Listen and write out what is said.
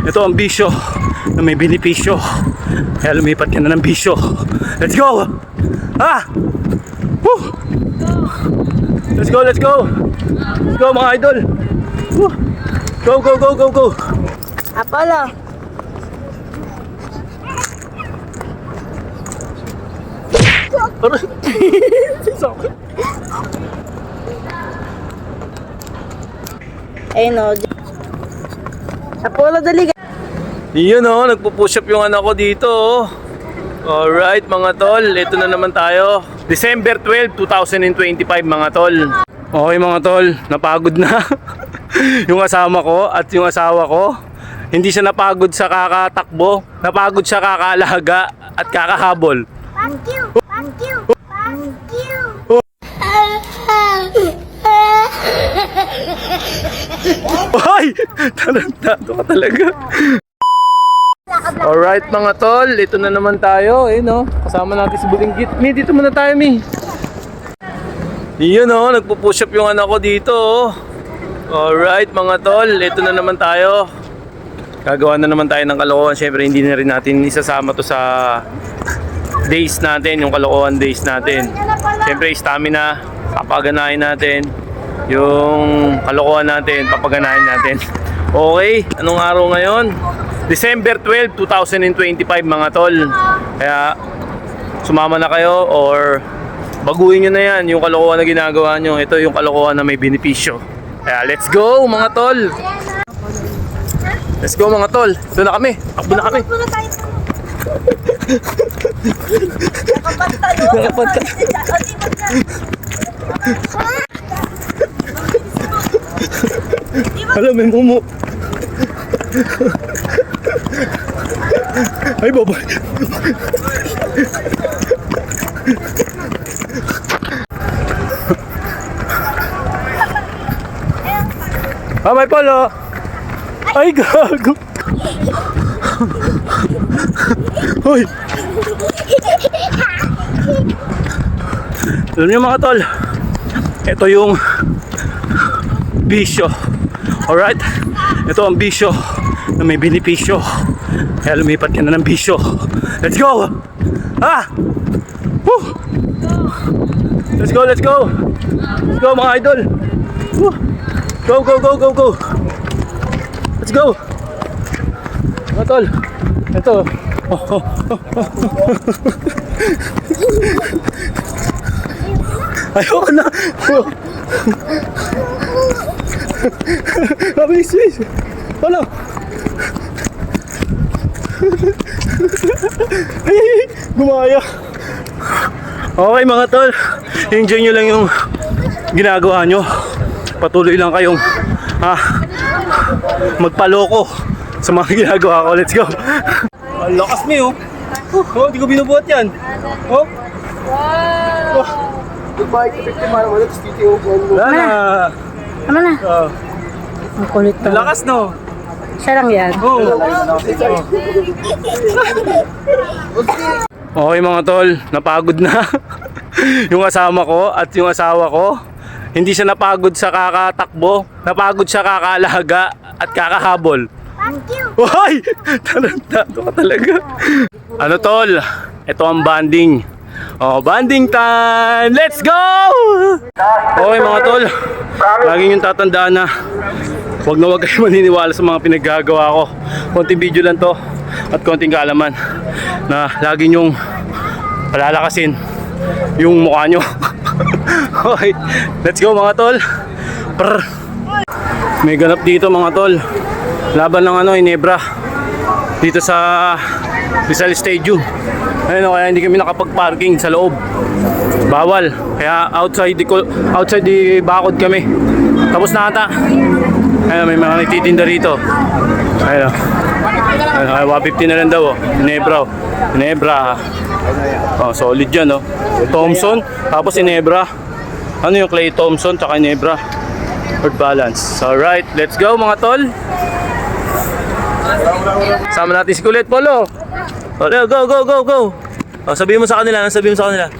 Ito ang bisyo na may benepisyo. Kaya lumipat ka na ng bisyo. Let's go! Ha! Woo! Let's go, let's go! Let's go mga idol! Woo! Go, go, go, go, go! Apollo. Ayun o. Apollo, dali. Yun o, nagpo-push up yung anak ko dito oh. Alright mga tol, ito na naman tayo. December 12, 2025 mga tol. Okay mga tol, napagod na yung kasama ko at yung asawa ko. Hindi siya napagod sa kakatakbo, napagod siya kakalaga at kakahabol. Thank you. Thank you. Thank you. Hoy! Tarantado ka talaga. Alright mga tol, ito na naman tayo. Ayun o, kasama natin si Bulinggit. Mi, dito muna tayo Mi. Yun o, nagpo-push up yung anak ko dito oh. Alright mga tol, ito na naman tayo. Gagawa na naman tayo ng kalokohan. Siyempre hindi na rin natin isasama to sa days natin, yung kalokohan days natin. Siyempre stamina, papaganahin natin. Yung kalokohan natin, papaganahin natin. Okay, anong araw ngayon? December 12, 2025 mga tol. Kaya sumama na kayo or baguhin nyo na yan yung kalokohan na ginagawa nyo. Ito yung kalokohan na may benepisyo. Kaya let's go mga tol. Let's go mga tol. Doon na kami. Takbo na kami. Alam, may mumu. Ay, baba. Ah, may polo. Ay, gago. Hoy. Alam niyo mga tol, ito yung bisyo. Alright? Ito ang bisyo na may benepisyo. Kaya lumipat ka na ng bisyo. Let's go! Ha! Woo! Let's go, let's go! Let's go mga idol! Woo! Go, go, go, go, go! Let's go! Mga tol, ito. Ayoko na! Mabilis, bilis! Wala! Ay, gumaya! Okay mga tol, enjoy nyo lang yung ginagawa nyo. Patuloy lang kayong magpaloko sa mga ginagawa ko. Let's go! Ang lakas mi oh! Oh, di ko binubuhat yan! Oh! Wow. Goodbye, 50 minutes, TTO. Wala na! Ano na? Ang kulit to. Lakas no? Siya lang yan. Oh. Okay mga tol, napagod na yung kasama ko at yung asawa ko. Hindi siya napagod sa kakatakbo, napagod siya kakalaga at kakahabol. Thank you. Hoy! Tarantado ka talaga. Ano tol? Ito ang banding. Oh, banding time! Let's go! Okay mga tol, lagi niyong tatandaan na huwag na huwag kayo maniniwala sa mga pinaggagawa ko. Konting video lang to at konting kaalaman na lagi niyong palalakasin yung mukha nyo. Okay, let's go mga tol. Prr. May ganap dito mga tol. Laban ng Ginebra dito sa Rizal Stadium. Ayun, kaya hindi kami nakapag-parking sa loob. Bawal. Kaya outside the bakod kami. Tapos na ata. Ayun, may mga nagtitinda rito. Ayun. Ayun, 150 na lang daw. Ginebra. Ginebra. Oh, solid yan, oh. Thompson, tapos Ginebra. Ano yung Clay Thompson tsaka Ginebra? Hard balance. Alright, let's go mga tol. Sama natin si Kulit Polo. Oh, go, go, go, go. Oh, sabihin mo sa kanila, sabihin mo sa kanila.